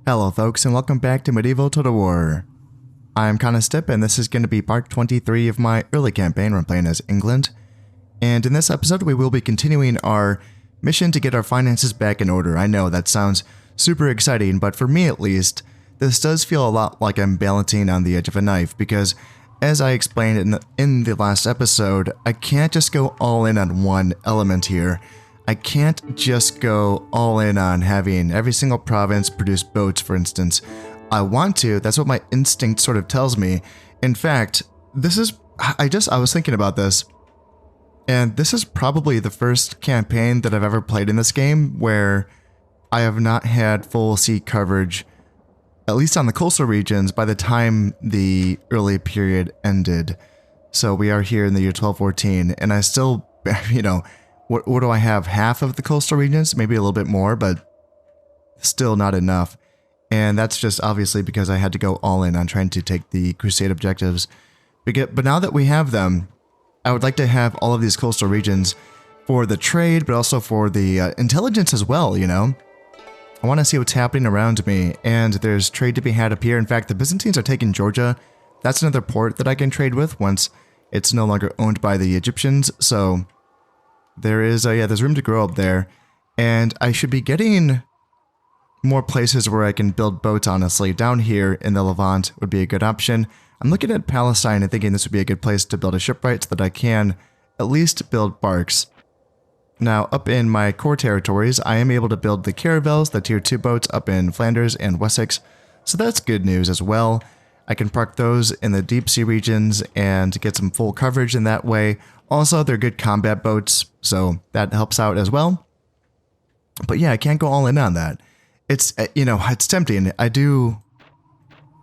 Hello folks and welcome back to Medieval Total War. I'm Conostip and this is going to be part 23 of my early campaign where I'm playing as England. And in this episode we will be continuing our mission to get our finances back in order. I know that sounds super exciting, but for me at least, this does feel a lot like I'm balancing on the edge of a knife because as I explained in the last episode, I can't just go all in on one element here. I can't just go all in on having every single province produce boats, for instance. I want to, that's what my instinct sort of tells me. In fact, I was thinking about this, and this is probably the first campaign that I've ever played in this game where I have not had full sea coverage, at least on the coastal regions, by the time the early period ended. So we are here in the year 1214, and I still, what do I have? Half of the coastal regions? Maybe a little bit more, but still not enough. And that's just obviously because I had to go all in on trying to take the Crusade objectives. But now that we have them, I would like to have all of these coastal regions for the trade, but also for the intelligence as well, I want to see what's happening around me, and there's trade to be had up here. In fact, the Byzantines are taking Georgia. That's another port that I can trade with once it's no longer owned by the Egyptians, so there is, there's room to grow up there, and I should be getting more places where I can build boats, honestly. Down here in the Levant would be a good option. I'm looking at Palestine and thinking this would be a good place to build a shipwright so that I can at least build barks. Now, up in my core territories, I am able to build the caravels, the tier 2 boats up in Flanders and Wessex, so that's good news as well. I can park those in the deep sea regions and get some full coverage in that way. Also, they're good combat boats, so that helps out as well. But yeah, I can't go all in on that. It's, it's tempting. I do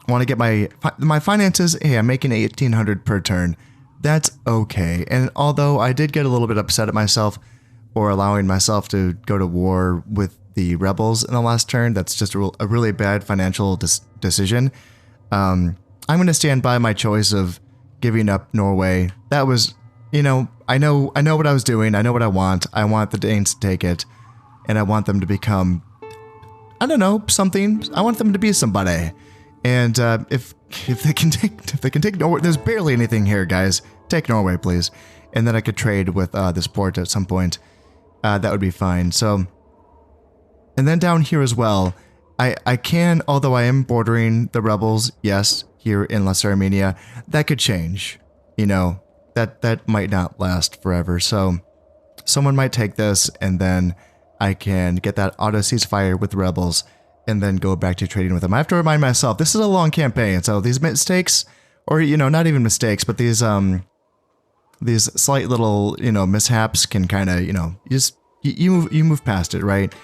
want to get my finances. Hey, I'm making 1,800 per turn. That's okay. And although I did get a little bit upset at myself for allowing myself to go to war with the rebels in the last turn, that's just a really bad financial decision. I'm going to stand by my choice of giving up Norway. That was, I know what I was doing. I know what I want. I want the Danes to take it, and I want them to become, I don't know, something. I want them to be somebody. And if they can take Norway, there's barely anything here, guys. Take Norway, please. And then I could trade with this port at some point. That would be fine. So, and then down here as well, I can, although I am bordering the rebels, yes, here in Lesser Armenia, that could change. That might not last forever. So someone might take this, and then I can get that auto ceasefire with the rebels, and then go back to trading with them. I have to remind myself, this is a long campaign, so these mistakes, or, not even mistakes, but these slight little, mishaps can kind of, you move past it, right?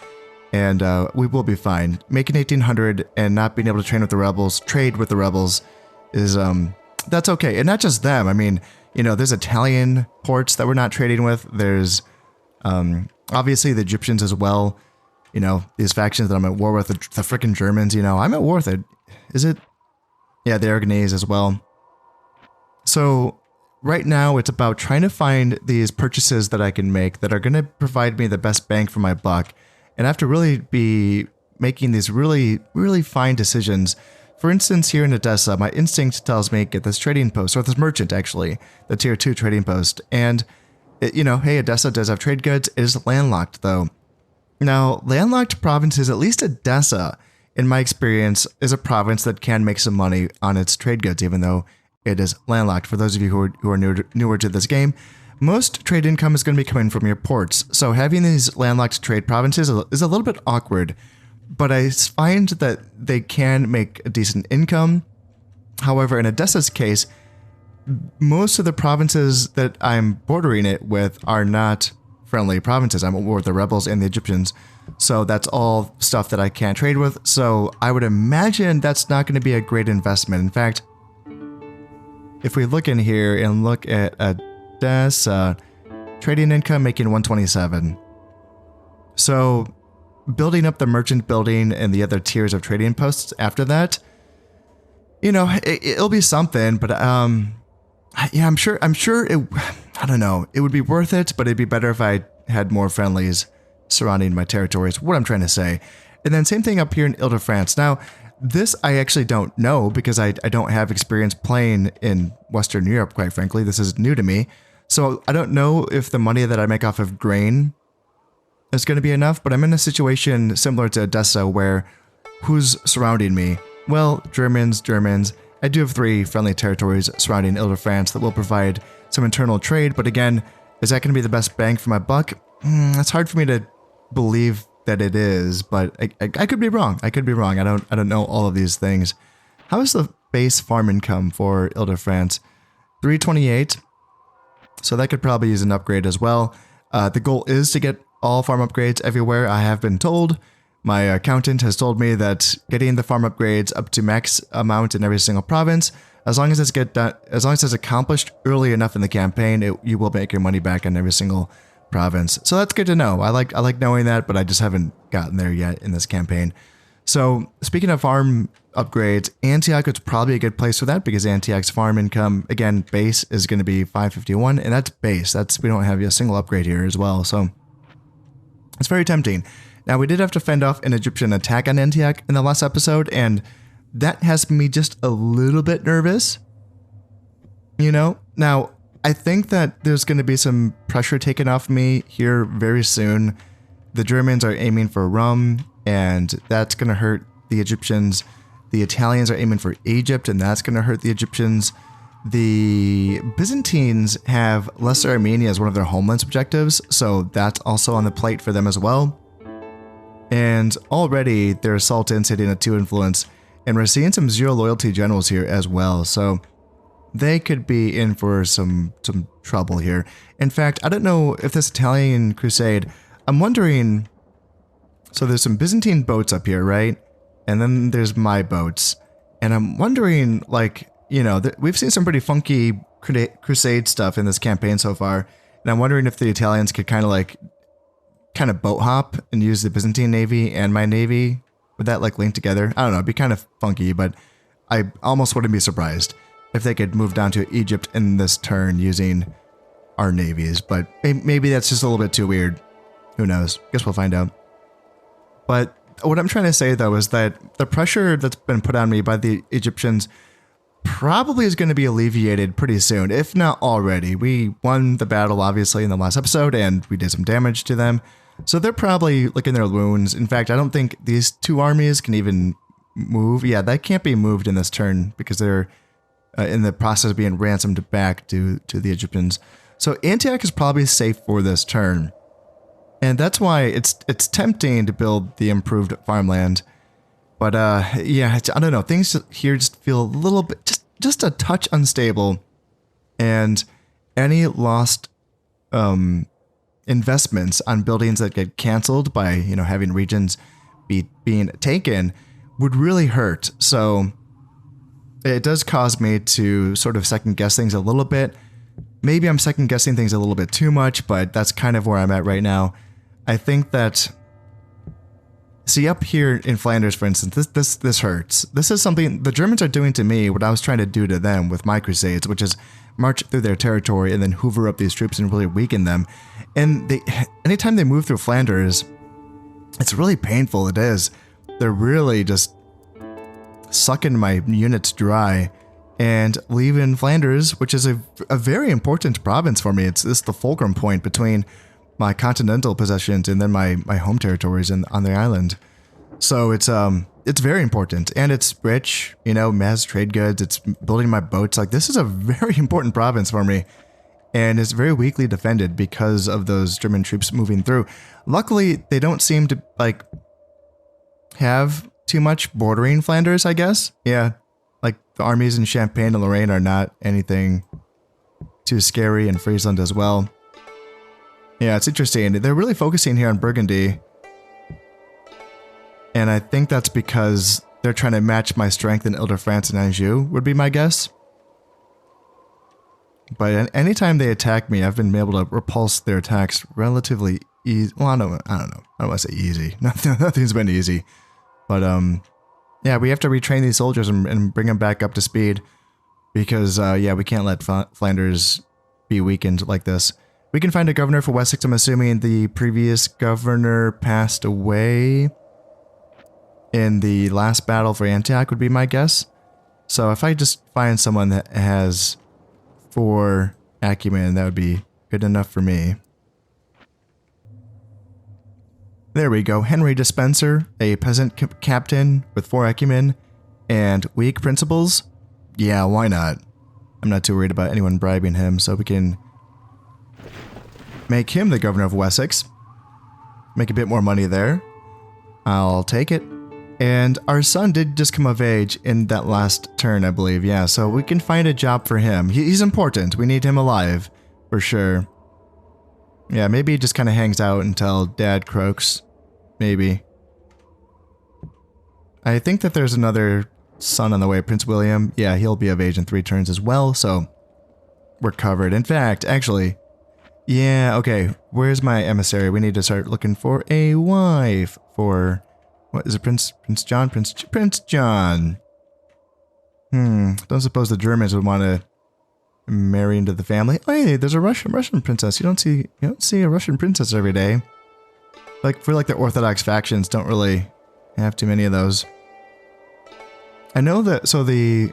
And we will be fine. Making 1,800 and not being able to trade with the rebels is, that's okay. And not just them. I mean, there's Italian ports that we're not trading with. There's, obviously the Egyptians as well. These factions that I'm at war with, the frickin' Germans, I'm at war with it. Is it? Yeah, the Aragonese as well. So right now, it's about trying to find these purchases that I can make that are going to provide me the best bang for my buck. And I have to really be making these really, really fine decisions. For instance, here in Edessa, my instinct tells me get this trading post, or this merchant actually, the tier 2 trading post. And, hey, Edessa does have trade goods. It is landlocked, though. Now, landlocked provinces, at least Edessa, in my experience, is a province that can make some money on its trade goods, even though it is landlocked. For those of you who are newer to this game, most trade income is going to be coming from your ports. So having these landlocked trade provinces is a little bit awkward, but I find that they can make a decent income. However, in Edessa's case, most of the provinces that I'm bordering it with are not friendly provinces. I'm at war with the rebels and the Egyptians. So that's all stuff that I can't trade with. So I would imagine that's not going to be a great investment. In fact, if we look in here and look at Edessa, trading income making 127. So building up the merchant building and the other tiers of trading posts after that, it'll be something, but yeah, I'm sure it, I don't know, it would be worth it, but it'd be better if I had more friendlies surrounding my territories. What I'm trying to say. And then same thing up here in Ile-de-France. Now, this I actually don't know because I don't have experience playing in Western Europe, quite frankly. This is new to me. So I don't know if the money that I make off of grain is going to be enough, but I'm in a situation similar to Odessa where who's surrounding me? Well, Germans. I do have 3 friendly territories surrounding Ile-de-France that will provide some internal trade, but again, is that going to be the best bang for my buck? It's hard for me to believe that it is, but I could be wrong. I don't know all of these things. How is the base farm income for Ile-de-France? 328. So that could probably use an upgrade as well. The goal is to get all farm upgrades everywhere, I have been told. My accountant has told me that getting the farm upgrades up to max amount in every single province, as long as it's accomplished early enough in the campaign, you will make your money back in every single province. So that's good to know. I like knowing that, but I just haven't gotten there yet in this campaign. So speaking of farm upgrades, Antioch is probably a good place for that because Antioch's farm income, again, base is going to be 551, and that's base. We don't have a single upgrade here as well, so it's very tempting. Now, we did have to fend off an Egyptian attack on Antioch in the last episode, and that has me just a little bit nervous. Now, I think that there's going to be some pressure taken off me here very soon. The Germans are aiming for Rum, and that's going to hurt the Egyptians. The Italians are aiming for Egypt, and that's going to hurt the Egyptians. The Byzantines have Lesser Armenia as one of their homeland objectives, so that's also on the plate for them as well. And already their Sultan's hitting a 2 influence, and we're seeing some 0 loyalty generals here as well, so they could be in for some trouble here. In fact, I don't know if this Italian crusade, I'm wondering, so there's some Byzantine boats up here, right? And then there's my boats. And I'm wondering, we've seen some pretty funky crusade stuff in this campaign so far. And I'm wondering if the Italians could kind of boat hop and use the Byzantine navy and my navy. Would that link together? I don't know. It'd be kind of funky, but I almost wouldn't be surprised if they could move down to Egypt in this turn using our navies. But maybe that's just a little bit too weird. Who knows? Guess we'll find out. But what I'm trying to say, though, is that the pressure that's been put on me by the Egyptians probably is going to be alleviated pretty soon, if not already. We won the battle, obviously, in the last episode, and we did some damage to them. So they're probably licking their wounds. In fact, I don't think these 2 armies can even move. Yeah, that can't be moved in this turn because they're in the process of being ransomed back to the Egyptians. So Antioch is probably safe for this turn. And that's why it's tempting to build the improved farmland. But yeah, I don't know. Things here just feel a little bit, just a touch unstable. And any lost investments on buildings that get canceled by, having regions being taken would really hurt. So it does cause me to sort of second guess things a little bit. Maybe I'm second guessing things a little bit too much, but that's kind of where I'm at right now. I think that, see, up here in Flanders, for instance, this hurts. This is something the Germans are doing to me what I was trying to do to them with my crusades, which is march through their territory and then hoover up these troops and really weaken them. And anytime they move through Flanders, it's really painful. It is. They're really just sucking my units dry and leaving Flanders, which is a very important province for me. It's the fulcrum point between my continental possessions and then my home territories on the island. So it's very important, and it's rich, mass trade goods. It's building my boats. This is a very important province for me, and it's very weakly defended because of those German troops moving through. Luckily, they don't seem to have too much bordering Flanders, I guess. Yeah, the armies in Champagne and Lorraine are not anything too scary, and Friesland as well. Yeah, it's interesting. They're really focusing here on Burgundy. And I think that's because they're trying to match my strength in Ile-de-France and Anjou, would be my guess. But anytime they attack me, I've been able to repulse their attacks relatively easy. Well, I don't know. I don't want to say easy. Nothing's been easy. But, yeah, we have to retrain these soldiers and bring them back up to speed. Because, yeah, we can't let Flanders be weakened like this. We can find a governor for Wessex. I'm assuming the previous governor passed away. in the last battle for Antioch would be my guess. So if I just find someone that has 4 acumen, that would be good enough for me. There we go. Henry Dispenser, a peasant captain with 4 acumen and weak principles. Yeah, why not? I'm not too worried about anyone bribing him, so we can make him the governor of Wessex. Make a bit more money there. I'll take it. And our son did just come of age in that last turn, I believe. Yeah, so we can find a job for him. He's important. We need him alive, for sure. Yeah, maybe he just kind of hangs out until Dad croaks. Maybe. I think that there's another son on the way, Prince William. Yeah, he'll be of age in 3 turns as well, so we're covered. In fact, actually, yeah, okay, where's my emissary? We need to start looking for a wife for, what is it, Prince John? Prince John. Don't suppose the Germans would want to marry into the family. Oh, hey, there's a Russian princess. You don't see a Russian princess every day. Like, for like the Orthodox factions don't really have too many of those. I know that, so the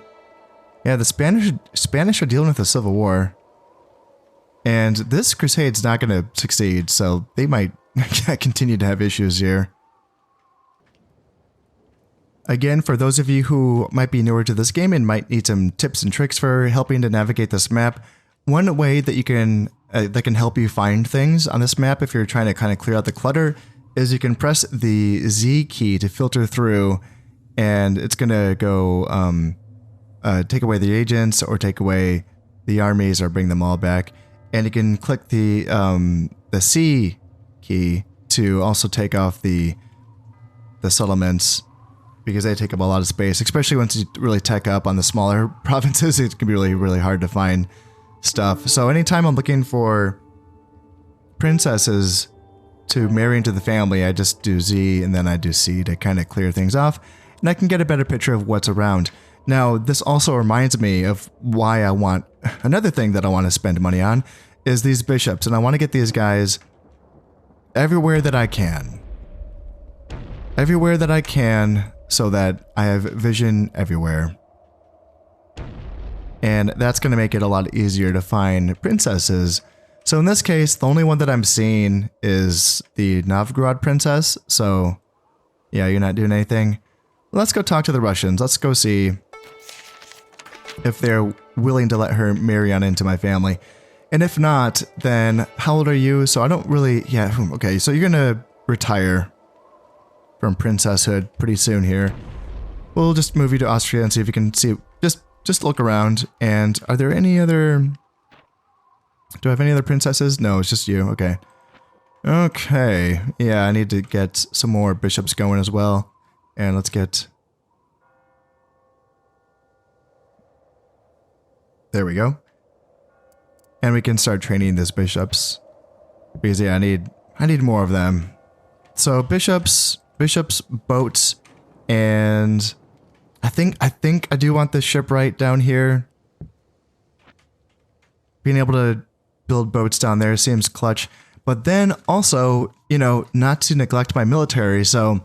Spanish are dealing with a civil war. And this crusade's not going to succeed, so they might continue to have issues here. Again, for those of you who might be newer to this game and might need some tips and tricks for helping to navigate this map, one way that you can that can help you find things on this map if you're trying to kind of clear out the clutter is you can press the Z key to filter through, and it's going to go take away the agents or take away the armies or bring them all back. And you can click the C key to also take off the settlements, because they take up a lot of space, especially once you really tech up on the smaller provinces. It can be really, really hard to find stuff. So anytime I'm looking for princesses to marry into the family, I just do Z and then I do C to kind of clear things off, and I can get a better picture of what's around. Now, this also reminds me of why I want, another thing that I want to spend money on is these bishops, and I want to get these guys everywhere that I can. Everywhere that I can, so that I have vision everywhere. And that's going to make it a lot easier to find princesses. So in this case, the only one that I'm seeing is the Novgorod princess. So yeah, you're not doing anything. Let's go talk to the Russians. Let's go see if they're willing to let her marry on into my family. And if not, then how old are you? So I don't really, yeah, okay. So you're going to retire from princesshood pretty soon here. We'll just move you to Austria and see if you can see, just look around. And are there any other, do I have any other princesses? No, it's just you. Okay. Okay. Yeah, I need to get some more bishops going as well. And let's get, there we go. And we can start training these bishops. Because yeah, I need more of them. So bishops, boats, and I think I do want this shipwright down here. Being able to build boats down there seems clutch. But then also, you know, not to neglect my military. So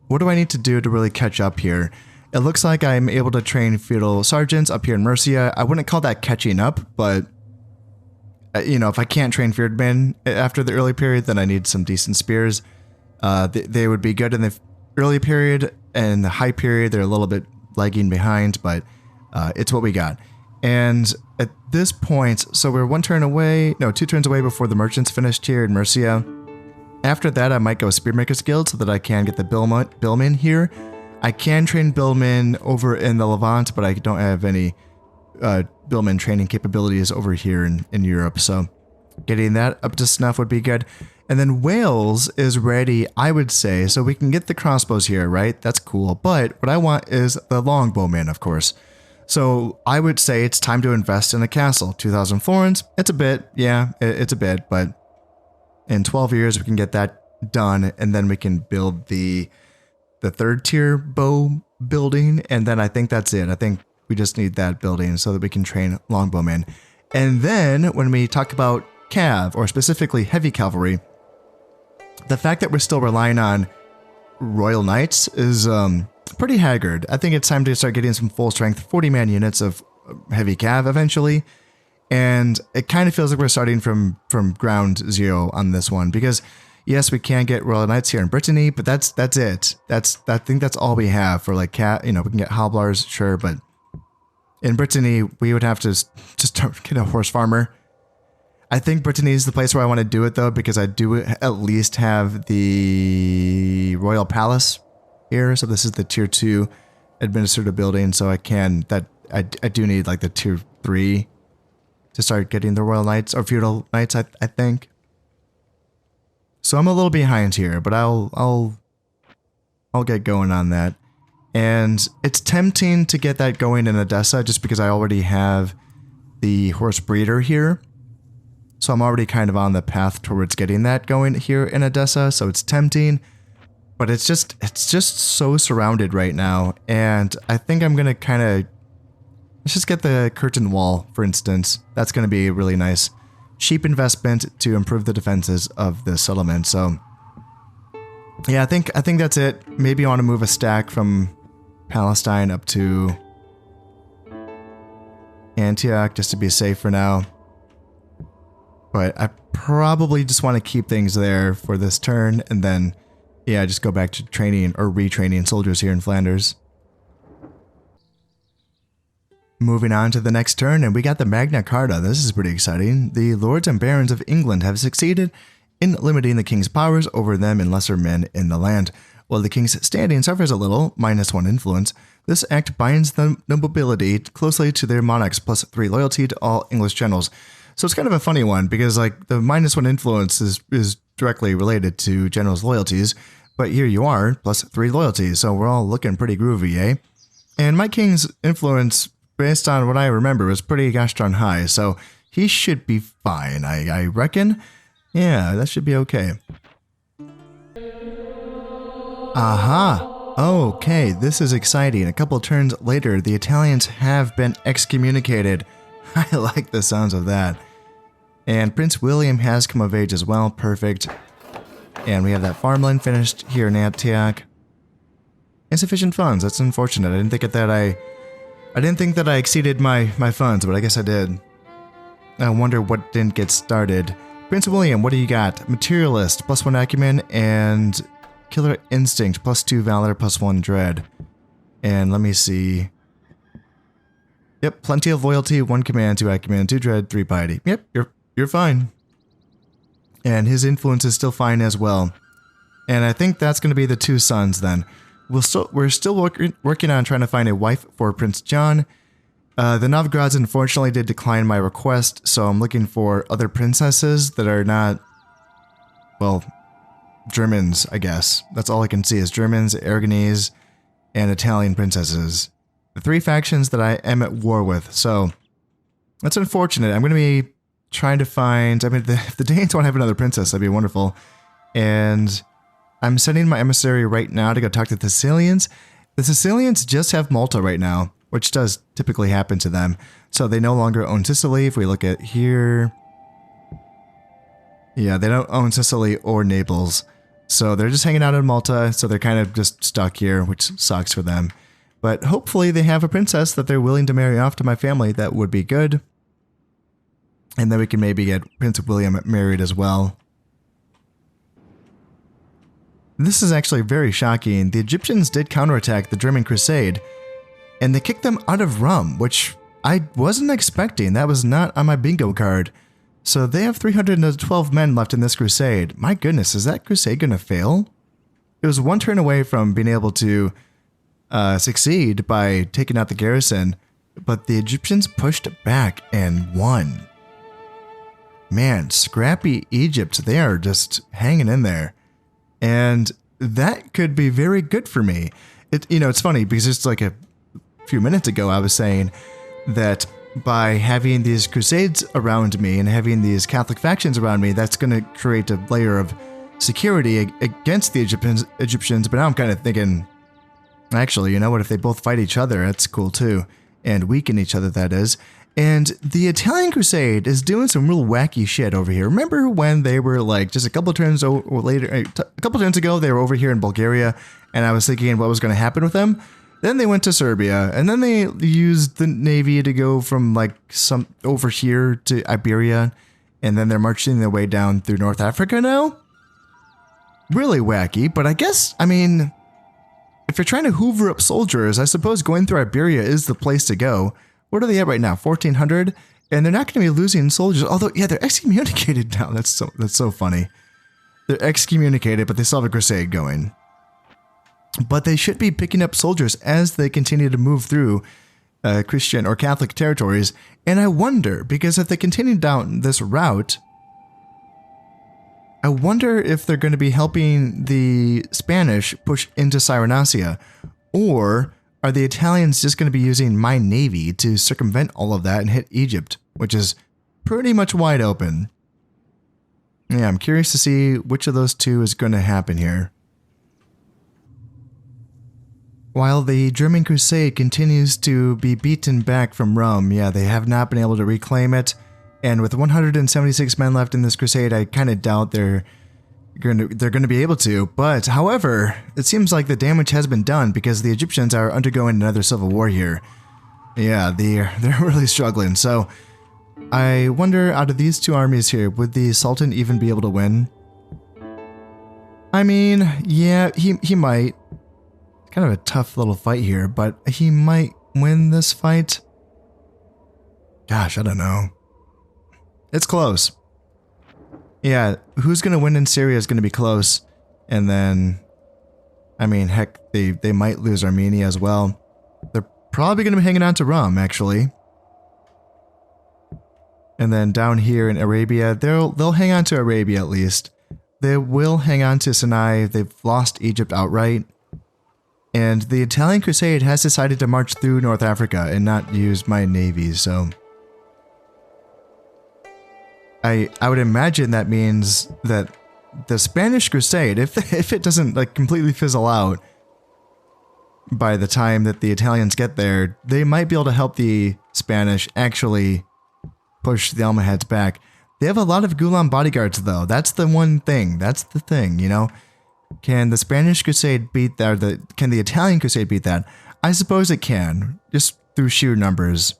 what do I need to do to really catch up here? It looks like I'm able to train feudal sergeants up here in Mercia. I wouldn't call that catching up, but you know, if I can't train feudmen after the early period, then I need some decent spears. They would be good in the early period, and the high period, they're a little bit lagging behind, but it's what we got. And at this point, so we're 2 turns away before the merchants finished here in Mercia. After that, I might go Spearmaker's Guild so that I can get the billmen here. I can train billmen over in the Levant, but I don't have any billmen training capabilities over here in Europe, so getting that up to snuff would be good. And then Wales is ready, I would say, so we can get the crossbows here, right? That's cool, but what I want is the longbowmen, of course. So I would say it's time to invest in a castle. 2,000 florins, it's a bit, yeah, it's a bit, but in 12 years we can get that done, and then we can build the 3rd tier bow building, and then I think that's it. I think we just need that building so that we can train longbowmen. And then when we talk about cav, or specifically heavy cavalry, the fact that we're still relying on Royal Knights is pretty haggard. I think it's time to start getting some full strength 40-man units of heavy cav eventually. And it kind of feels like we're starting from ground zero on this one, because yes, we can get Royal Knights here in Brittany, but that's it. I think that's all we have for like we can get Hoblars, sure, but in Brittany we would have to just get a horse farmer. I think Brittany is the place where I want to do it though, because I do at least have the Royal Palace here. So this is the tier 2 administrative building, so I do need like the tier 3 to start getting the Royal Knights or Feudal Knights, I think. So I'm a little behind here, but I'll get going on that. And it's tempting to get that going in Edessa just because I already have the horse breeder here. So I'm already kind of on the path towards getting that going here in Edessa, so it's tempting. But it's just so surrounded right now, and I think I'm gonna kind of let's just get the curtain wall, for instance. That's gonna be a really nice, cheap investment to improve the defenses of the settlement. So yeah, I think that's it. Maybe I want to move a stack from Palestine up to Antioch just to be safe for now. But I probably just want to keep things there for this turn, and then, yeah, just go back to training or retraining soldiers here in Flanders. Moving on to the next turn, and we got the Magna Carta. This is pretty exciting. The Lords and Barons of England have succeeded in limiting the king's powers over them and lesser men in the land. While the king's standing suffers a little, -1 influence, this act binds the nobility closely to their monarchs, +3 loyalty to all English generals. So it's kind of a funny one, because like the -1 influence is directly related to generals' loyalties, but here you are, +3 loyalty, so we're all looking pretty groovy, eh? And my king's influence, based on what I remember, was pretty gosh darn high, so he should be fine, I reckon. Yeah, that should be okay. Aha! Okay, this is exciting. A couple turns later, the Italians have been excommunicated. I like the sounds of that. And Prince William has come of age as well. Perfect. And we have that farmland finished here in Antioch. Insufficient funds. That's unfortunate. I didn't think that I exceeded my funds, but I guess I did. I wonder what didn't get started. Prince William, what do you got? Materialist, +1 acumen, and Killer Instinct, +2 valor, +1 dread. And let me see. Yep, plenty of loyalty, 1 command, 2 acumen, 2 dread, 3 piety. Yep, you're fine. And his influence is still fine as well. And I think that's going to be the 2 sons then. We're still working on trying to find a wife for Prince John. The Novgorods unfortunately did decline my request, so I'm looking for other princesses that are not, well, Germans, I guess. That's all I can see is Germans, Aragonese, and Italian princesses. The 3 factions that I am at war with, so that's unfortunate. I'm going to be trying to find, if the Danes want to have another princess, that'd be wonderful. And I'm sending my emissary right now to go talk to the Sicilians. The Sicilians just have Malta right now, which does typically happen to them. So they no longer own Sicily. If we look at here, yeah, they don't own Sicily or Naples. So they're just hanging out in Malta, so they're kind of just stuck here, which sucks for them. But hopefully they have a princess that they're willing to marry off to my family. That would be good. And then we can maybe get Prince William married as well. This is actually very shocking. The Egyptians did counterattack the German crusade, and they kicked them out of Rum, which I wasn't expecting. That was not on my bingo card. So they have 312 men left in this crusade. My goodness, is that crusade going to fail? It was 1 turn away from being able to succeed by taking out the garrison, but the Egyptians pushed back and won. Man, scrappy Egypt, they are just hanging in there. And that could be very good for me. It's funny because just like a few minutes ago I was saying that by having these crusades around me and having these Catholic factions around me, that's going to create a layer of security against the Egyptians. But now I'm kind of thinking, actually, you know what, if they both fight each other, that's cool too. And weaken each other, that is. And the Italian Crusade is doing some real wacky shit over here. Remember when they were like just a couple turns ago, they were over here in Bulgaria, and I was thinking what was going to happen with them? Then they went to Serbia, and then they used the navy to go from like some over here to Iberia, and then they're marching their way down through North Africa now? Really wacky, but I guess, I mean, if you're trying to hoover up soldiers, I suppose going through Iberia is the place to go. What are they at right now? 1,400? And they're not going to be losing soldiers. Although, yeah, they're excommunicated now. That's so funny. They're excommunicated, but they still have a crusade going. But they should be picking up soldiers as they continue to move through Christian or Catholic territories. And I wonder, because if they continue down this route, I wonder if they're going to be helping the Spanish push into Cyrenaica, or are the Italians just going to be using my navy to circumvent all of that and hit Egypt, which is pretty much wide open? Yeah, I'm curious to see which of those two is going to happen here. While the German Crusade continues to be beaten back from Rome, yeah, they have not been able to reclaim it. And with 176 men left in this crusade, I kind of doubt they're going to be able to. But, however, it seems like the damage has been done because the Egyptians are undergoing another civil war here. Yeah, they're really struggling. So, I wonder, out of these two armies here, would the Sultan even be able to win? I mean, yeah, he might. Kind of a tough little fight here, but he might win this fight. Gosh, I don't know. It's close. Yeah, who's going to win in Syria is going to be close. And then, I mean, heck, they might lose Armenia as well. They're probably going to be hanging on to Rum, actually. And then down here in Arabia, they'll hang on to Arabia at least. They will hang on to Sinai. They've lost Egypt outright. And the Italian Crusade has decided to march through North Africa and not use my navy, so I would imagine that means that the Spanish Crusade, if it doesn't like completely fizzle out by the time that the Italians get there, they might be able to help the Spanish actually push the Almohads back. They have a lot of Gulam bodyguards though. That's the one thing. That's the thing, you know? Can the Spanish Crusade beat that? Can the Italian Crusade beat that? I suppose it can, just through sheer numbers.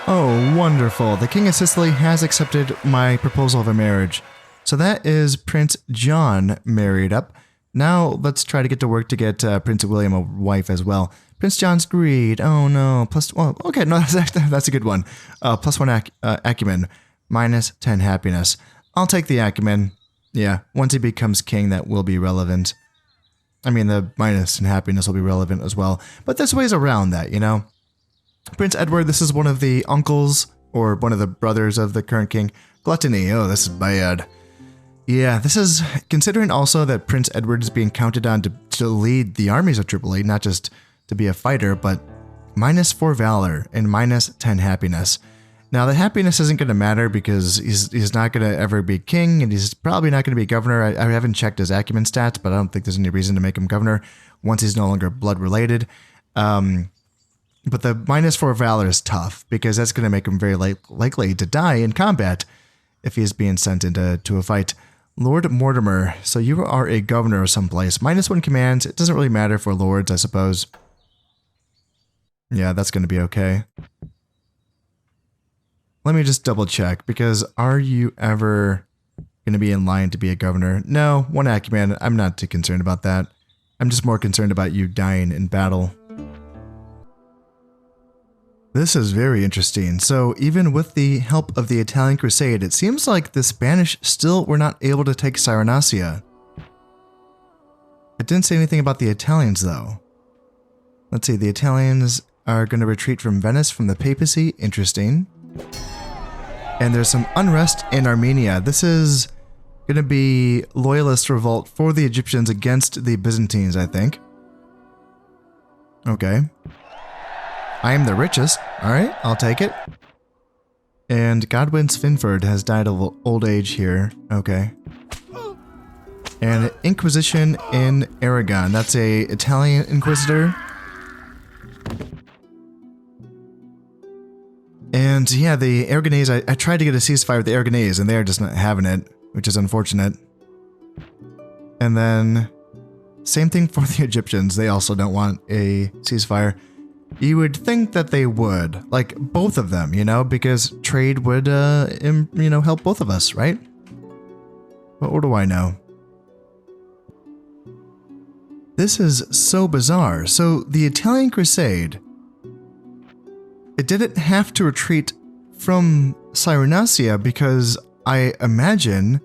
Oh, wonderful. The King of Sicily has accepted my proposal of a marriage. So that is Prince John married up. Now let's try to get to work to get Prince William a wife as well. Prince John's greed. Oh no. Well, okay, no, that's a good one. +1 acumen, -10 happiness. I'll take the acumen. Yeah, once he becomes king, that will be relevant. I mean, the -10 happiness will be relevant as well. But there's ways around that, you know? Prince Edward, this is one of the uncles, or one of the brothers of the current king. Gluttony, oh, this is bad. Yeah, this is, considering also that Prince Edward is being counted on to lead the armies of Tripoli, not just to be a fighter, but -4 valor and -10 happiness. Now, the happiness isn't going to matter because he's not going to ever be king, and he's probably not going to be governor. I haven't checked his acumen stats, but I don't think there's any reason to make him governor once he's no longer blood-related. But the -4 valor is tough, because that's going to make him very likely to die in combat if he's being sent into a fight. Lord Mortimer, so you are a governor of someplace. -1 command, it doesn't really matter for lords, I suppose. Yeah, that's going to be okay. Let me just double check, because are you ever going to be in line to be a governor? No, 1 acumen, I'm not too concerned about that. I'm just more concerned about you dying in battle. This is very interesting. So even with the help of the Italian Crusade, it seems like the Spanish still were not able to take Cyrenaica. It didn't say anything about the Italians though. Let's see, the Italians are going to retreat from Venice from the papacy. Interesting. And there's some unrest in Armenia. This is going to be loyalist revolt for the Egyptians against the Byzantines, I think. Okay. I am the richest. Alright, I'll take it. And Godwin Svinford has died of old age here. Okay. And Inquisition in Aragon. That's a Italian inquisitor. And yeah, the Aragonese, I tried to get a ceasefire with the Aragonese, and they are just not having it, which is unfortunate. And then, same thing for the Egyptians. They also don't want a ceasefire. You would think that they would, like both of them, you know, because trade would, help both of us, right? But what do I know? This is so bizarre. So the Italian Crusade, it didn't have to retreat from Cyrenaica because I imagine...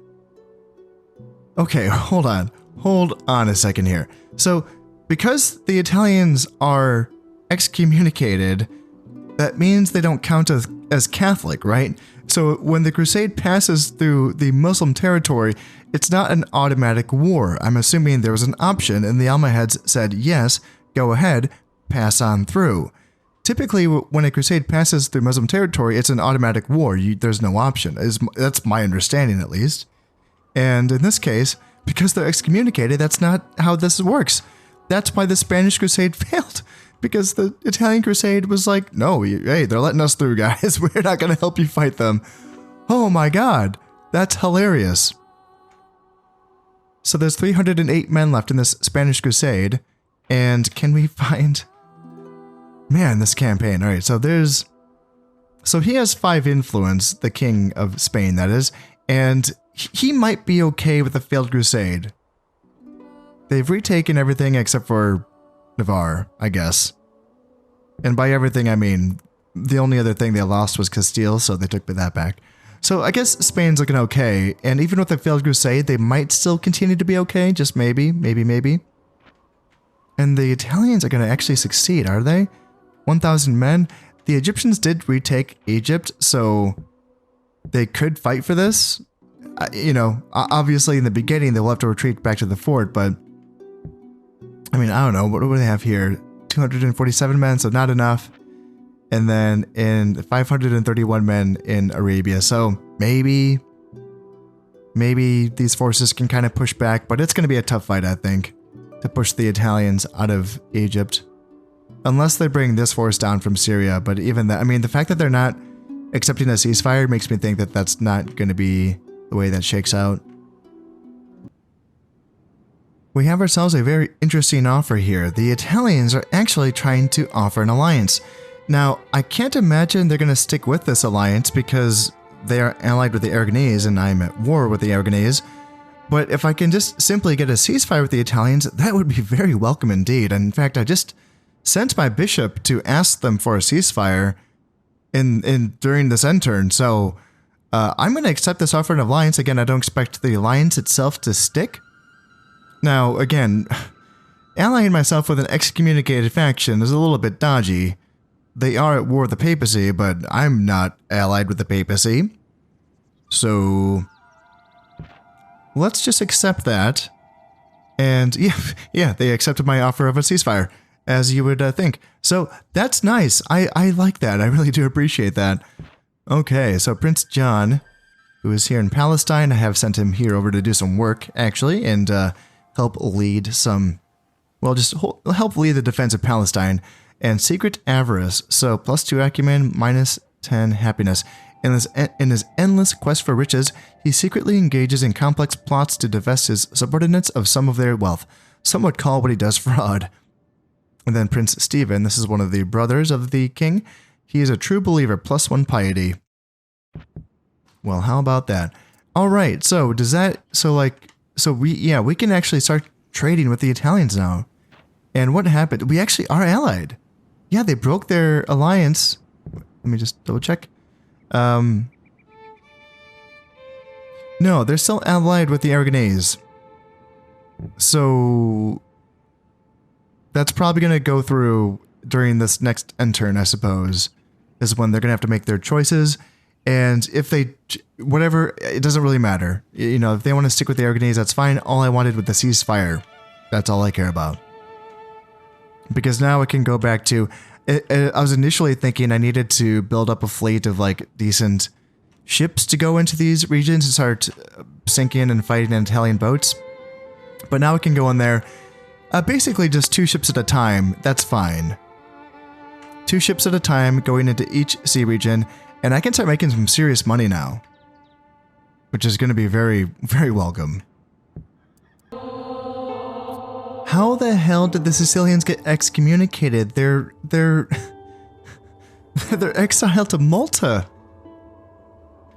Okay, hold on a second here. So, because the Italians are excommunicated, that means they don't count as Catholic, right? So when the crusade passes through the Muslim territory, it's not an automatic war. I'm assuming there was an option and the Almohads said, yes, go ahead, pass on through. Typically, when a crusade passes through Muslim territory, it's an automatic war. There's no option. That's my understanding, at least. And in this case, because they're excommunicated, that's not how this works. That's why the Spanish Crusade failed. Because the Italian Crusade was like, no, hey, they're letting us through, guys. We're not going to help you fight them. Oh my god, that's hilarious. So there's 308 men left in this Spanish Crusade. And can we find... Man, this campaign. All right, so he has 5 influence, the king of Spain, that is, and he might be okay with the failed crusade. They've retaken everything except for Navarre, I guess. And by everything, I mean, the only other thing they lost was Castile, so they took that back. So I guess Spain's looking okay, and even with the failed crusade, they might still continue to be okay, just maybe. And the Italians are going to actually succeed, are they? 1,000 men. The Egyptians did retake Egypt, so they could fight for this. Obviously in the beginning they'll have to retreat back to the fort, but I mean, I don't know. What do they have here? 247 men, so not enough. And then in 531 men in Arabia. So maybe these forces can kind of push back, but it's going to be a tough fight, I think, to push the Italians out of Egypt. Unless they bring this force down from Syria, but even that, I mean, the fact that they're not accepting a ceasefire makes me think that that's not going to be the way that shakes out. We have ourselves a very interesting offer here. The Italians are actually trying to offer an alliance. Now, I can't imagine they're going to stick with this alliance because they are allied with the Aragonese and I'm at war with the Aragonese. But if I can just simply get a ceasefire with the Italians, that would be very welcome indeed. And in fact, I just sent my bishop to ask them for a ceasefire during this end turn, so I'm going to accept this offer of alliance. Again, I don't expect the alliance itself to stick. Now, again, allying myself with an excommunicated faction is a little bit dodgy. They are at war with the papacy, but I'm not allied with the papacy. So let's just accept that. And yeah, they accepted my offer of a ceasefire, as you would think. So that's nice. I like that. I really do appreciate that. Okay, so Prince John, who is here in Palestine, I have sent him here over to do some work, actually, and help lead some, well, just help lead the defense of Palestine. And Secret Avarice, so +2 acumen, -10 happiness. In his endless quest for riches, he secretly engages in complex plots to divest his subordinates of some of their wealth. Some would call what he does fraud. And then Prince Stephen, this is one of the brothers of the king. He is a true believer, +1 piety. Well, how about that? All right, so we can actually start trading with the Italians now. And what happened? We actually are allied. Yeah, they broke their alliance. Let me just double check. No, they're still allied with the Aragonese. So that's probably going to go through during this next end turn, I suppose, is when they're going to have to make their choices. And if they, whatever, it doesn't really matter. You know, if they want to stick with the Aragonese, that's fine. All I wanted with the ceasefire, that's all I care about. Because now it can go back to, I was initially thinking I needed to build up a fleet of like decent ships to go into these regions and start sinking and fighting Italian boats. But now it can go in there, basically just 2 ships at a time. That's fine. 2 ships at a time going into each sea region, And I can start making some serious money now, which is going to be very, very welcome. How the hell did the Sicilians get excommunicated? They're exiled to Malta.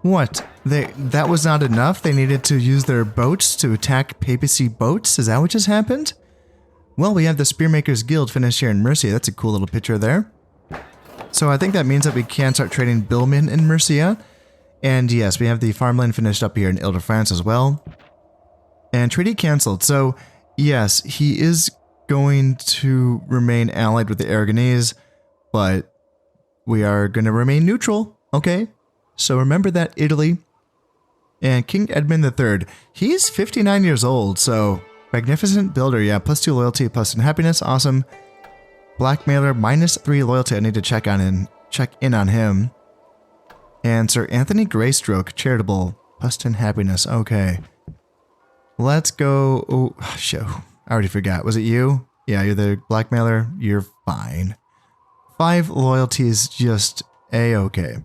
What? That was not enough? They needed to use their boats to attack papacy boats? Is that what just happened? Well, we have the Spearmakers Guild finished here in Mercia. That's a cool little picture there. So I think that means that we can start trading billmen in Mercia. And yes, we have the farmland finished up here in Ile-de-France as well. And treaty cancelled. So yes, he is going to remain allied with the Aragonese, but we are going to remain neutral, okay? So remember that, Italy. And King Edmund III, he's 59 years old, so magnificent builder, yeah, +2 loyalty, +1 happiness, awesome. Blackmailer, -3 loyalty, I need to check in on him. And Sir Anthony Greystroke, charitable, +10 happiness, okay. Let's go, oh, shit, I already forgot, was it you? Yeah, you're the blackmailer, you're fine. 5 loyalties, just A-okay.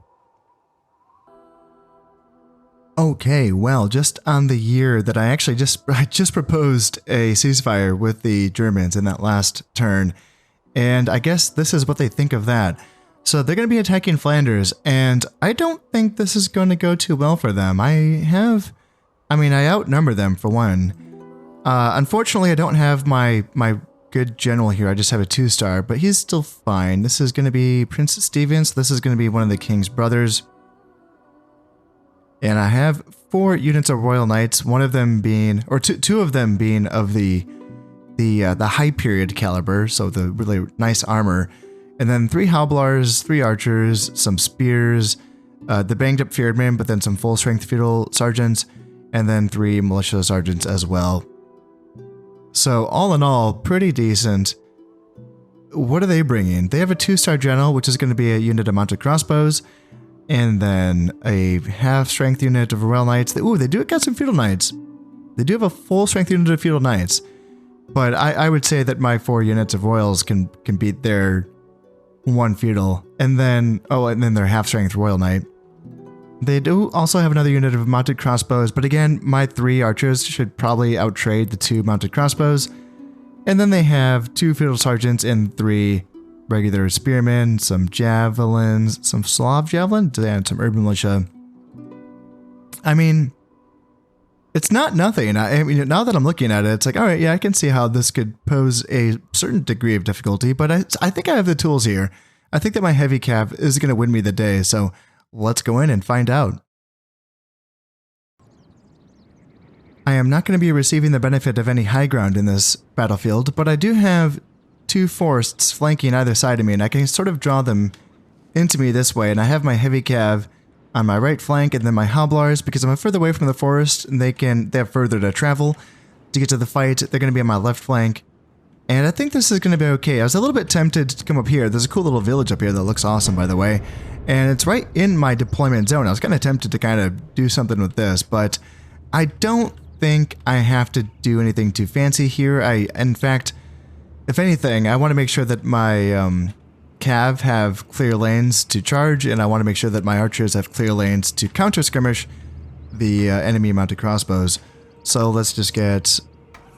Okay, well, just on the year that I just proposed a ceasefire with the Germans in that last turn, and I guess this is what they think of that. So they're going to be attacking Flanders, and I don't think this is going to go too well for them. I outnumber them for one. Unfortunately, I don't have my good general here. I just have a 2-star, but he's still fine. This is going to be Prince Stevens. This is going to be one of the king's brothers. And I have 4 units of Royal Knights, one of them being, or two of them being of the high period caliber, so the really nice armor. And then 3 Howblars, 3 archers, some spears, the banged up Feardmen, but then some full strength feudal sergeants, and then 3 militia sergeants as well. So all in all, pretty decent. What are they bringing? They have a 2-star general, which is going to be a unit of mounted crossbows, and then a half-strength unit of Royal Knights. Ooh, they do got some Feudal Knights. They do have a full-strength unit of Feudal Knights. But I would say that my 4 units of Royals can beat their 1 Feudal. And then, and then their half-strength Royal Knight. They do also have another unit of mounted crossbows, but again, my 3 archers should probably outtrade the 2 mounted crossbows. And then they have 2 Feudal Sergeants and 3 regular spearmen, some javelins, some Slav javelin, and some urban militia. I mean, it's not nothing. I mean, now that I'm looking at it, it's like, all right, yeah, I can see how this could pose a certain degree of difficulty, but I think I have the tools here. I think that my heavy cav is going to win me the day, so let's go in and find out. I am not going to be receiving the benefit of any high ground in this battlefield, but I do have 2 forests flanking either side of me, and I can sort of draw them into me this way, and I have my heavy cav on my right flank, and then my Howblars, because I'm further away from the forest, and they have further to travel to get to the fight. They're going to be on my left flank, and I think this is going to be okay. I was a little bit tempted to come up here. There's a cool little village up here that looks awesome, by the way, and it's right in my deployment zone. I was kind of tempted to kind of do something with this, but I don't think I have to do anything too fancy here. In fact, if anything, I want to make sure that my cav have clear lanes to charge, and I want to make sure that my archers have clear lanes to counter skirmish the enemy mounted crossbows. So let's just get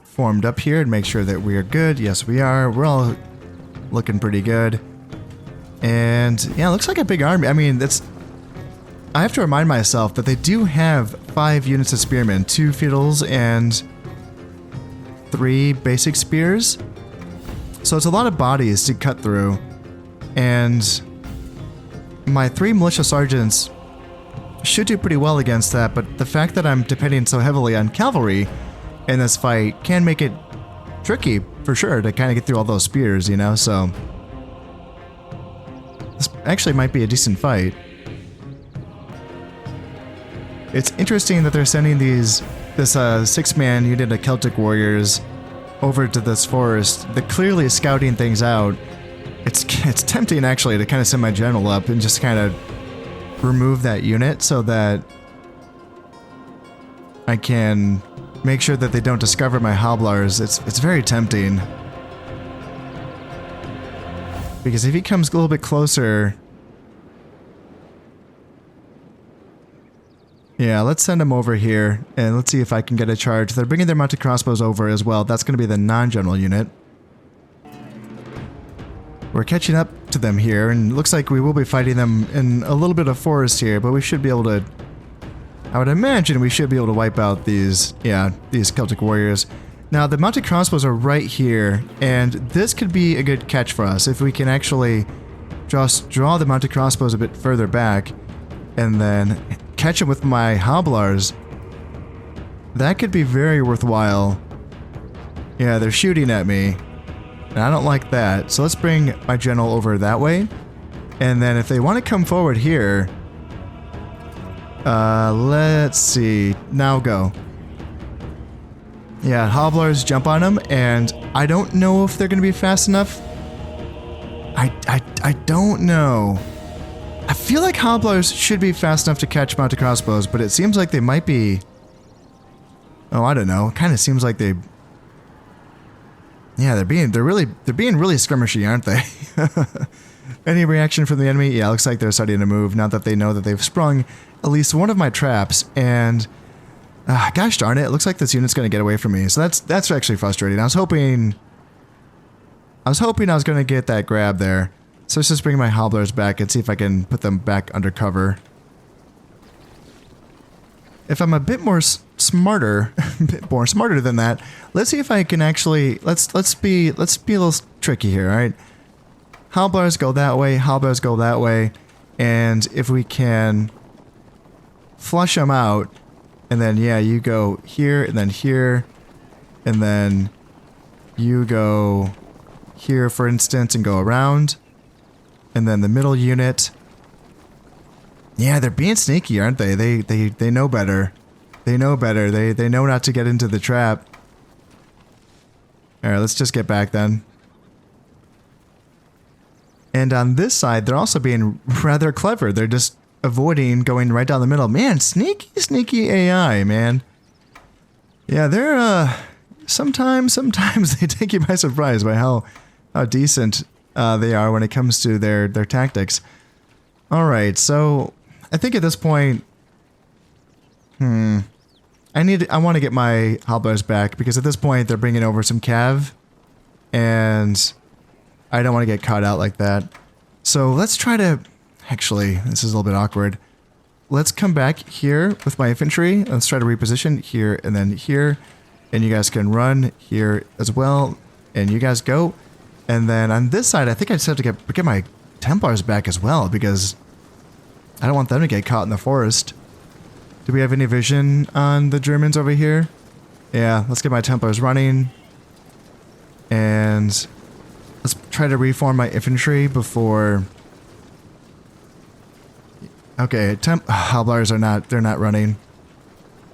formed up here and make sure that we are good. Yes, we are. We're all looking pretty good. And yeah, it looks like a big army. I mean, I have to remind myself that they do have 5 units of spearmen, 2 feudals and 3 basic spears. So it's a lot of bodies to cut through. And my 3 militia sergeants should do pretty well against that, but the fact that I'm depending so heavily on cavalry in this fight can make it tricky, for sure, to kind of get through all those spears, you know, so this actually might be a decent fight. It's interesting that they're sending this 6-man unit of Celtic warriors over to this forest. They're clearly scouting things out. It's tempting, actually, to kind of send my general up and just kind of remove that unit so that I can make sure that they don't discover my Howblars. It's very tempting. Because if he comes a little bit closer, Yeah, let's send them over here, and let's see if I can get a charge. They're bringing their mounted crossbows over as well. That's going to be the non-general unit. We're catching up to them here, and it looks like we will be fighting them in a little bit of forest here, but we should be able to... I would imagine we should be able to wipe out these, these Celtic warriors. Now, the mounted crossbows are right here, and this could be a good catch for us if we can actually just draw the mounted crossbows a bit further back, and then catch them with my Hoblars. That could be very worthwhile. Yeah, they're shooting at me. And I don't like that. So let's bring my general over that way. And then if they want to come forward here... let's see. Now go. Yeah, Hoblars jump on them, and I don't know if they're going to be fast enough. I don't know. I feel like Hoblars should be fast enough to catch mounted crossbows, but it seems like they might be... Oh, I don't know. It kind of seems like they... Yeah, they're being really skirmishy, aren't they? Any reaction from the enemy? Yeah, looks like they're starting to move now that they know that they've sprung at least one of my traps, and gosh darn it, it looks like this unit's going to get away from me. So that's actually frustrating. I was hoping I was going to get that grab there. So let's just bring my Hoblars back and see if I can put them back under cover. If I'm a bit more smarter than that, let's see if I can actually let's be a little tricky here, all right? Hoblars go that way, Hoblars go that way, and if we can flush them out, and then yeah, you go here and then here, and then you go here, for instance, and go around, and then the middle unit. Yeah, they're being sneaky, aren't they? They know better. They know better. They know not to get into the trap. Alright, let's just get back then. And on this side, they're also being rather clever. They're just avoiding going right down the middle. Man, sneaky AI, man. Yeah, they're, sometimes they take you by surprise by how decent they are when it comes to their tactics. Alright, so I think at this point, I want to get my Hoblars back, because at this point they're bringing over some cav, and I don't want to get caught out like that. So let's try to, actually, this is a little bit awkward. Let's come back here with my infantry. Let's try to reposition here and then here, and you guys can run here as well, and you guys go. And then on this side, I think I just have to get my Templars back as well, because I don't want them to get caught in the forest. Do we have any vision on the Germans over here? Yeah, let's get my Templars running. And let's try to reform my infantry before... Okay, Hoblars are not, they're not running.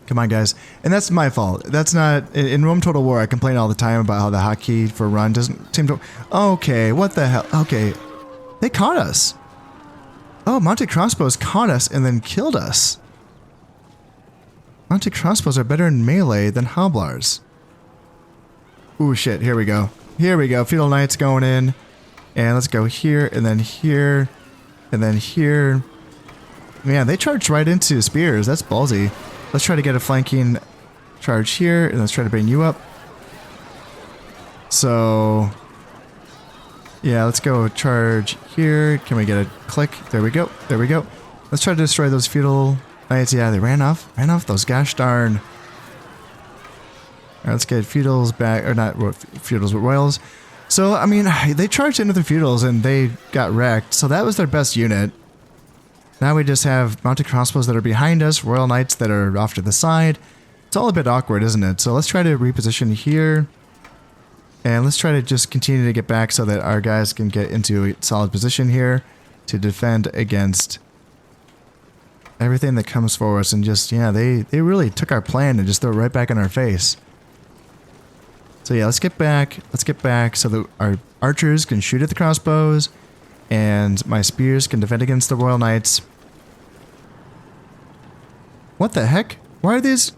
Come on, guys. And that's my fault. That's not... In Rome Total War, I complain all the time about how the hotkey for run doesn't seem to... Okay, what the hell? Okay, they caught us. Oh, mounted crossbows caught us and then killed us. Mounted crossbows are better in melee than Hoblars. Ooh, shit, here we go. Here we go, Feudal Knights going in. And let's go here, and then here, and then here. Man, they charged right into spears. That's ballsy. Let's try to get a flanking charge here, and let's try to bring you up. So... yeah, let's go charge here. Can we get a click? There we go. There we go. Let's try to destroy those Feudal Knights. Yeah, they ran off. Ran off those gosh darn. Alright, let's get Feudals back. Or not Feudals, but Royals. So, I mean, they charged into the Feudals and they got wrecked. So that was their best unit. Now we just have mounted crossbows that are behind us. Royal Knights that are off to the side. It's all a bit awkward, isn't it? So let's try to reposition here. And let's try to just continue to get back so that our guys can get into a solid position here to defend against everything that comes for us. And just, yeah, they really took our plan and just threw it right back in our face. So yeah, let's get back so that our archers can shoot at the crossbows and my spears can defend against the Royal Knights. What the heck? Why are these...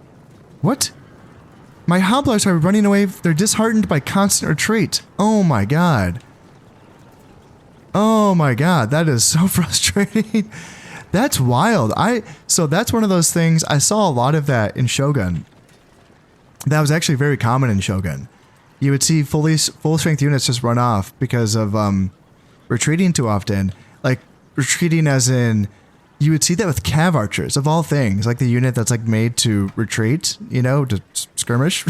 What? My Hoblars are running away. They're disheartened by constant retreat. Oh my god. Oh my god, that is so frustrating. That's wild. So that's one of those things. I saw a lot of that in Shogun. That was actually very common in Shogun. You would see full strength units just run off because of retreating too often. Like retreating as in, you would see that with cav archers of all things, like the unit that's like made to retreat, you know, to skirmish,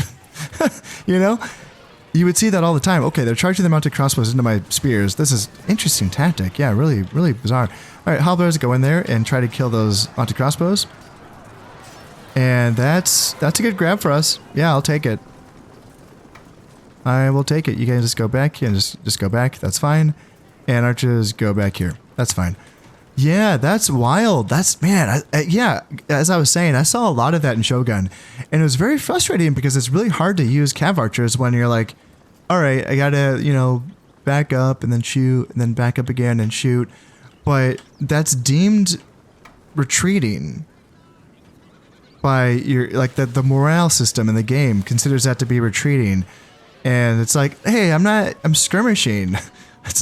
you know. You would see that all the time. Okay, they're charging the mounted crossbows into my spears. This is interesting tactic. Yeah, really, really bizarre. All right, halberds go in there and try to kill those mounted crossbows. And that's a good grab for us. Yeah, I'll take it. I will take it. You guys just go back and just go back. That's fine. And archers go back here. That's fine. Yeah, that's wild. That's, man, yeah, as I was saying, I saw a lot of that in Shogun. And it was very frustrating because it's really hard to use cav archers when you're like, all right, I gotta, you know, back up and then shoot and then back up again and shoot. But that's deemed retreating by your, like the morale system in the game considers that to be retreating. And it's like, hey, I'm skirmishing.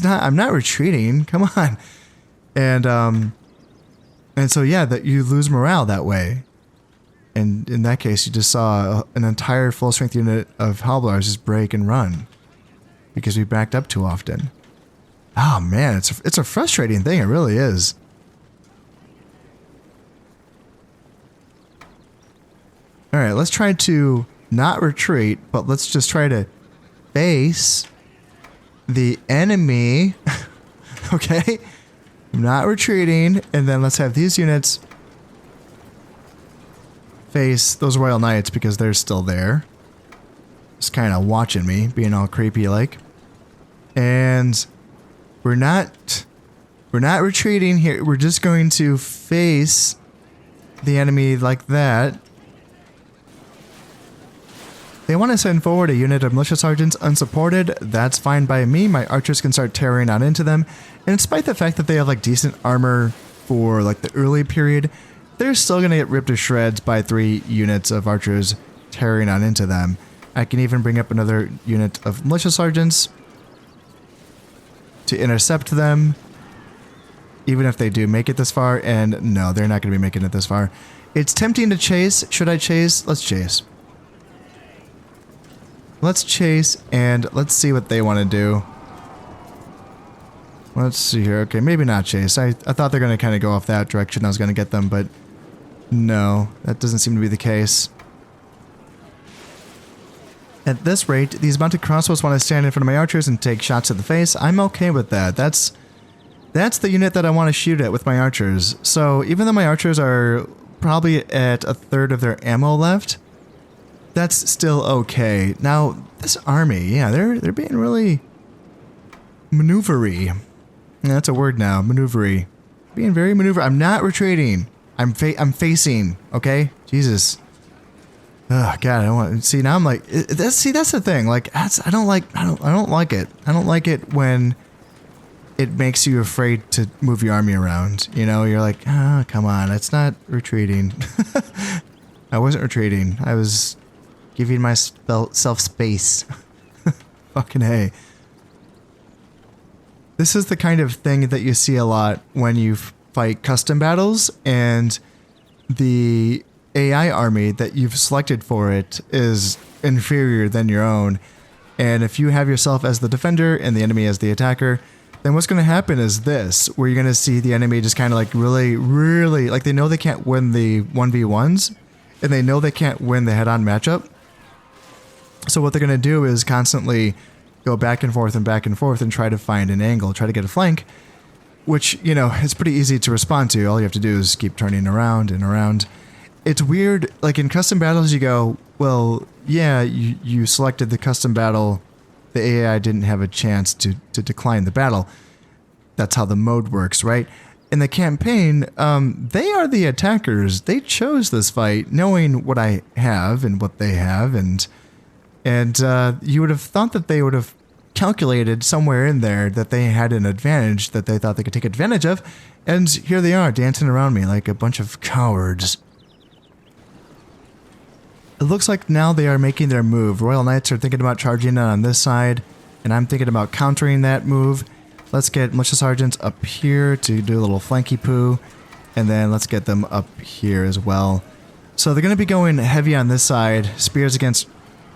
I'm not retreating. Come on. And so, yeah, that you lose morale that way. And in that case, you just saw an entire full strength unit of halberds just break and run because we backed up too often. Oh man, it's a frustrating thing. It really is. All right, let's try to not retreat, but let's just try to face the enemy. Okay, I'm not retreating, and then let's have these units face those Royal Knights because they're still there. Just kind of watching me, being all creepy like. And we're not retreating here. We're just going to face the enemy like that. They want to send forward a unit of militia sergeants unsupported. That's fine by me. My archers can start tearing on into them. And despite the fact that they have like decent armor for like the early period, they're still going to get ripped to shreds by 3 units of archers tearing on into them. I can even bring up another unit of militia sergeants to intercept them, even if they do make it this far. And no, they're not going to be making it this far. It's tempting to chase. Should I chase? Let's chase. Let's chase and let's see what they want to do. Let's see here. Okay, maybe not chase. I thought they're going to kind of go off that direction. I was going to get them, but no, that doesn't seem to be the case. At this rate, these mounted crossbows want to stand in front of my archers and take shots to the face. I'm okay with that. That's the unit that I want to shoot at with my archers. So even though my archers are probably at a third of their ammo left, that's still okay. Now, this army, yeah, they're being really maneuvery. Yeah, that's a word now, maneuvery. Being very maneuver. I'm not retreating. I'm facing, okay? Jesus. Oh God, I don't want. See, now I'm like, that's the thing. Like, I don't like it. I don't like it when it makes you afraid to move your army around. You know, you're like, oh, come on, it's not retreating. I wasn't retreating. I was giving myself space. Fucking hey. This is the kind of thing that you see a lot when you fight custom battles and the AI army that you've selected for it is inferior than your own. And if you have yourself as the defender and the enemy as the attacker, then what's going to happen is this, where you're going to see the enemy just kind of like really, like they know they can't win the 1v1s and they know they can't win the head-on matchup. So what they're going to do is constantly go back and forth and try to find an angle, try to get a flank, which, you know, it's pretty easy to respond to. All you have to do is keep turning around and around. It's weird, like in custom battles you go, well, yeah, you selected the custom battle, the AI didn't have a chance to decline the battle. That's how the mode works, right? In the campaign, they are the attackers. They chose this fight knowing what I have and what they have, and you would have thought that they would have calculated somewhere in there that they had an advantage that they thought they could take advantage of, and here they are dancing around me like a bunch of cowards. It looks like now they are making their move. Royal Knights are thinking about charging on this side, and I'm thinking about countering that move. Let's get militia sergeants up here to do a little flanky poo. And then let's get them up here as well. So they're going to be going heavy on this side. Spears against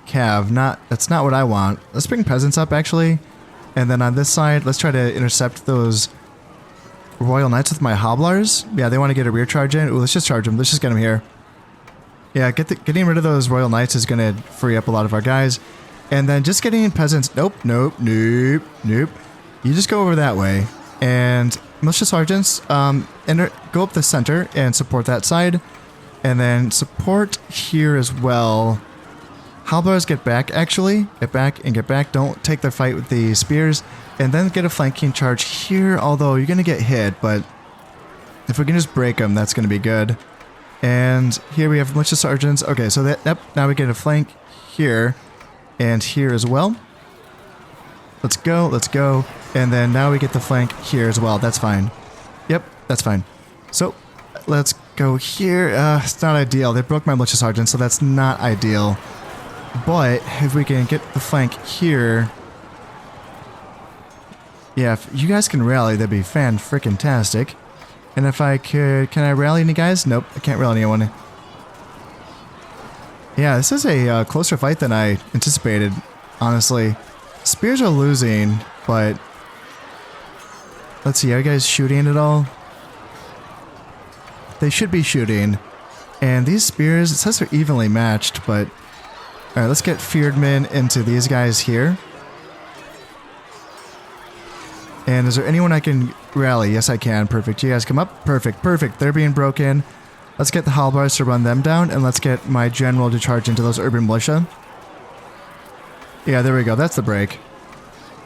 cav. That's not what I want. Let's bring peasants up, actually. And then on this side, let's try to intercept those Royal Knights with my Hobblars. Yeah, they want to get a rear charge in. Ooh, let's just charge them. Let's just get them here. Yeah, getting rid of those Royal Knights is going to free up a lot of our guys. And then just getting in peasants. Nope. You just go over that way. And militia sergeants, go up the center and support that side. And then support here as well. Hobblars get back, actually. Get back. Don't take their fight with the spears. And then get a flanking charge here, although you're going to get hit. But if we can just break them, that's going to be good. And here we have militia sergeants. Okay, so now we get a flank here and here as well. Let's go. And then now we get the flank here as well. That's fine. Yep, that's fine. So let's go here. It's not ideal. They broke my militia sergeant, so that's not ideal. But if we can get the flank here... Yeah, if you guys can rally, that'd be fan-frickin-tastic. And if I could... Can I rally any guys? Nope, I can't rally anyone. Yeah, this is a closer fight than I anticipated, honestly. Spears are losing, but... Let's see, are you guys shooting at all? They should be shooting. And these spears, it says they're evenly matched, but... Alright, let's get feared men into these guys here. And is there anyone I can rally? Yes, I can. Perfect. You guys come up. Perfect. They're being broken. Let's get the Halbars to run them down, and let's get my general to charge into those urban militia. Yeah, there we go. That's the break.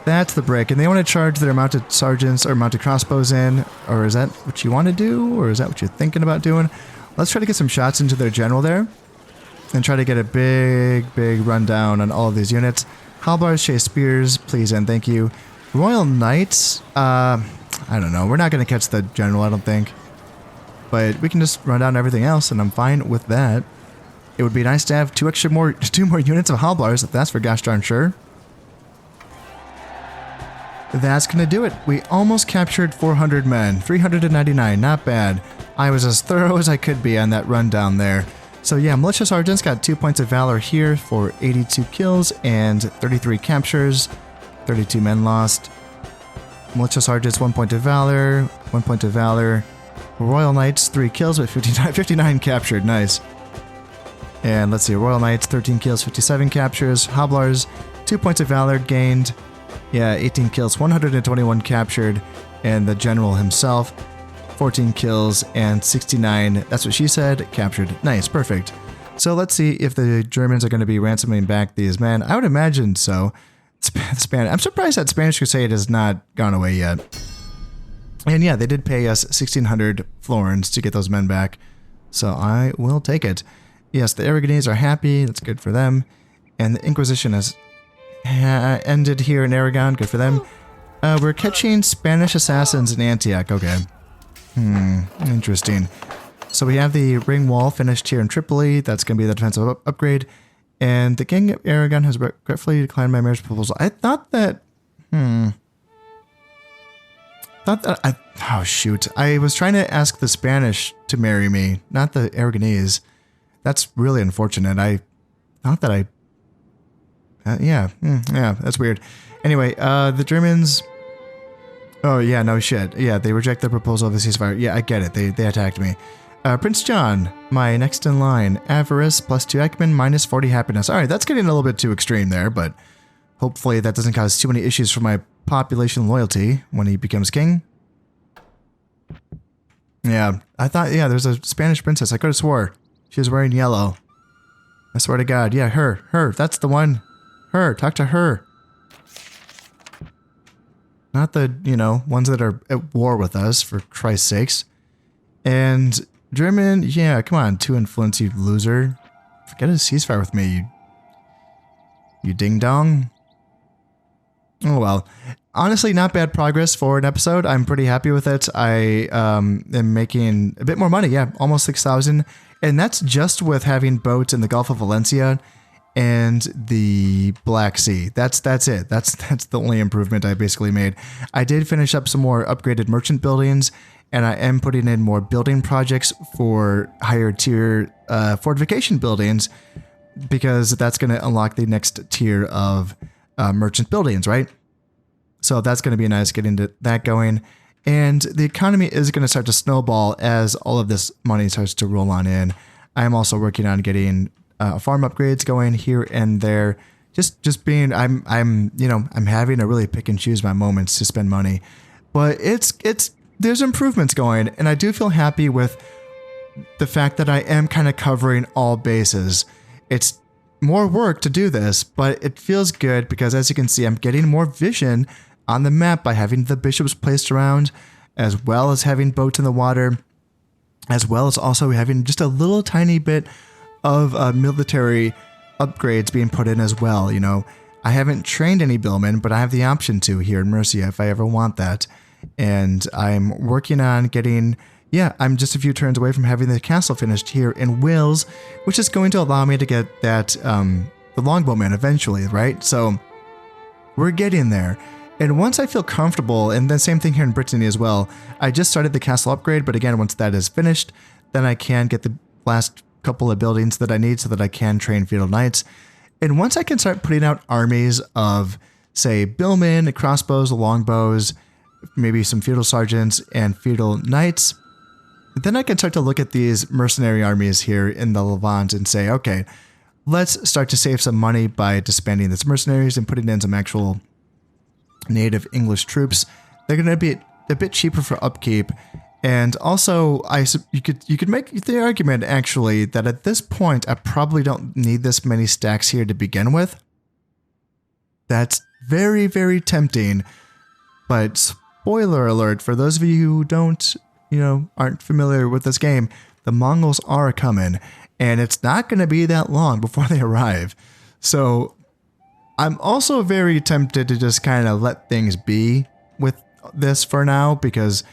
And they want to charge their mounted sergeants or mounted crossbows in. Or is that what you want to do? Or is that what you're thinking about doing? Let's try to get some shots into their general there. And try to get a big rundown on all of these units. Halbars, chase spears, please and thank you. Royal Knights, I don't know. We're not going to catch the general, I don't think. But we can just run down everything else, and I'm fine with that. It would be nice to have two more units of Halbars, if that's for gosh darn sure. That's going to do it. We almost captured 400 men. 399, not bad. I was as thorough as I could be on that rundown there. So yeah, Militia Sergeants got 2 points of valor here for 82 kills and 33 captures. 32 men lost. Militia Sergeants, 1 point of valor. 1 point of valor. Royal Knights, 3 kills with 59 captured. Nice. And let's see, Royal Knights, 13 kills, 57 captures. Hobblars, 2 points of valor gained. Yeah, 18 kills, 121 captured. And the general himself, 14 kills and 69, that's what she said, captured. Nice, perfect. So let's see if the Germans are going to be ransoming back these men. I would imagine so. I'm surprised that Spanish Crusade has not gone away yet. And yeah, they did pay us 1,600 florins to get those men back. So I will take it. Yes, the Aragonese are happy. That's good for them. And the Inquisition has ended here in Aragon. Good for them. We're catching Spanish assassins in Antioch. Okay. Interesting. So we have the ring wall finished here in Tripoli. That's going to be the defensive upgrade. And the King of Aragon has regretfully declined my marriage proposal. I thought that... oh, shoot. I was trying to ask the Spanish to marry me, not the Aragonese. That's really unfortunate. I thought that I... yeah, that's weird. Anyway, the Germans... Oh, yeah, no shit. Yeah, they reject the proposal of the ceasefire. Yeah, I get it. They attacked me. Prince John, my next in line. Avarice, +2 Ekman, -40 happiness. Alright, that's getting a little bit too extreme there, but hopefully that doesn't cause too many issues for my population loyalty when he becomes king. Yeah, I thought, yeah, there's a Spanish princess. I could have swore she was wearing yellow. I swear to God. Yeah, her. That's the one. Her. Talk to her. Not the, ones that are at war with us, for Christ's sakes. And German, yeah, come on, 2 influence, you loser. Forget a ceasefire with me, you ding-dong. Oh well. Honestly, not bad progress for an episode. I'm pretty happy with it. I am making a bit more money, yeah, almost 6,000. And that's just with having boats in the Gulf of Valencia and the Black Sea. That's it. That's the only improvement I basically made. I did finish up some more upgraded merchant buildings, and I am putting in more building projects for higher tier fortification buildings, because that's going to unlock the next tier of merchant buildings, right? So that's going to be nice getting that going. And the economy is going to start to snowball as all of this money starts to roll on in. I'm also working on getting farm upgrades going here and there. Just being, I'm having to really pick and choose my moments to spend money, but there's improvements going, and I do feel happy with the fact that I am kind of covering all bases. It's more work to do this, but it feels good because, as you can see, I'm getting more vision on the map by having the bishops placed around, as well as having boats in the water, as well as also having just a little tiny bit of military upgrades being put in as well. You know, I haven't trained any billmen, but I have the option to here in Mercia if I ever want that. And I'm working on getting, I'm just a few turns away from having the castle finished here in Wales, which is going to allow me to get that, the longbowman eventually, right? So we're getting there. And once I feel comfortable, and then same thing here in Brittany as well, I just started the castle upgrade, but again, once that is finished, then I can get the last couple of buildings that I need so that I can train feudal knights. And once I can start putting out armies of, say, billmen, crossbows, longbows, maybe some feudal sergeants and feudal knights, then I can start to look at these mercenary armies here in the Levant and say, okay, let's start to save some money by disbanding these mercenaries and putting in some actual native English troops. They're going to be a bit cheaper for upkeep, and also you could make the argument actually that at this point I probably don't need this many stacks here to begin with. That's very, very tempting, but spoiler alert for those of you who don't, aren't familiar with this game, the Mongols are coming, and it's not going to be that long before they arrive. So I'm also very tempted to just kind of let things be with this for now, because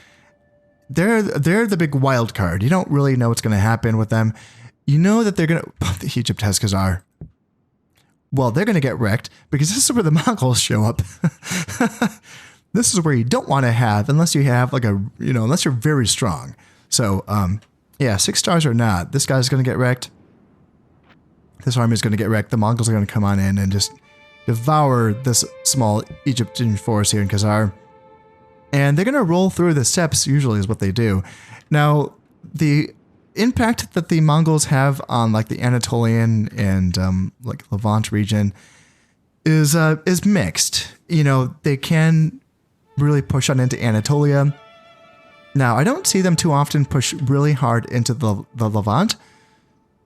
they're the big wild card. You don't really know what's going to happen with them. You know that they're going to... The Egypt has Khazar. Well, they're going to get wrecked, because this is where the Mongols show up. This is where you don't want to have, unless you have like unless you're very strong. So, 6 stars or not, this guy's going to get wrecked. This army is going to get wrecked. The Mongols are going to come on in and just devour this small Egyptian force here in Khazar. And they're going to roll through the steppes, usually is what they do. Now, the impact that the Mongols have on like the Anatolian and like Levant region is mixed. They can really push on into Anatolia. Now, I don't see them too often push really hard into the Levant.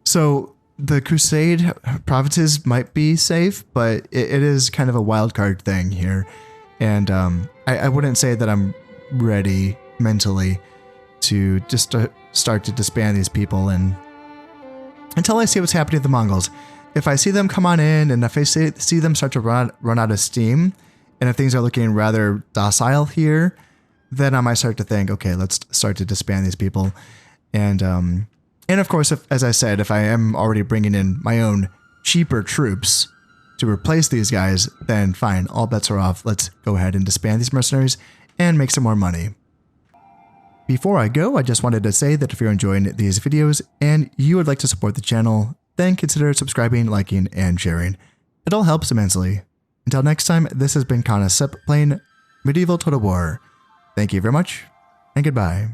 So the Crusade provinces might be safe, but it is kind of a wild card thing here. And I wouldn't say that I'm ready mentally to just start to disband these people and until I see what's happening to the Mongols. If I see them come on in, and if I see them start to run out of steam, and if things are looking rather docile here, then I might start to think, okay, let's start to disband these people. And of course, as I said, if I am already bringing in my own cheaper troops to replace these guys, then fine, all bets are off. Let's go ahead and disband these mercenaries and make some more money. Before I go, I just wanted to say that if you're enjoying these videos and you would like to support the channel, then consider subscribing, liking, and sharing. It all helps immensely. Until next time, this has been Kana Sep playing Medieval Total War. Thank you very much, and goodbye.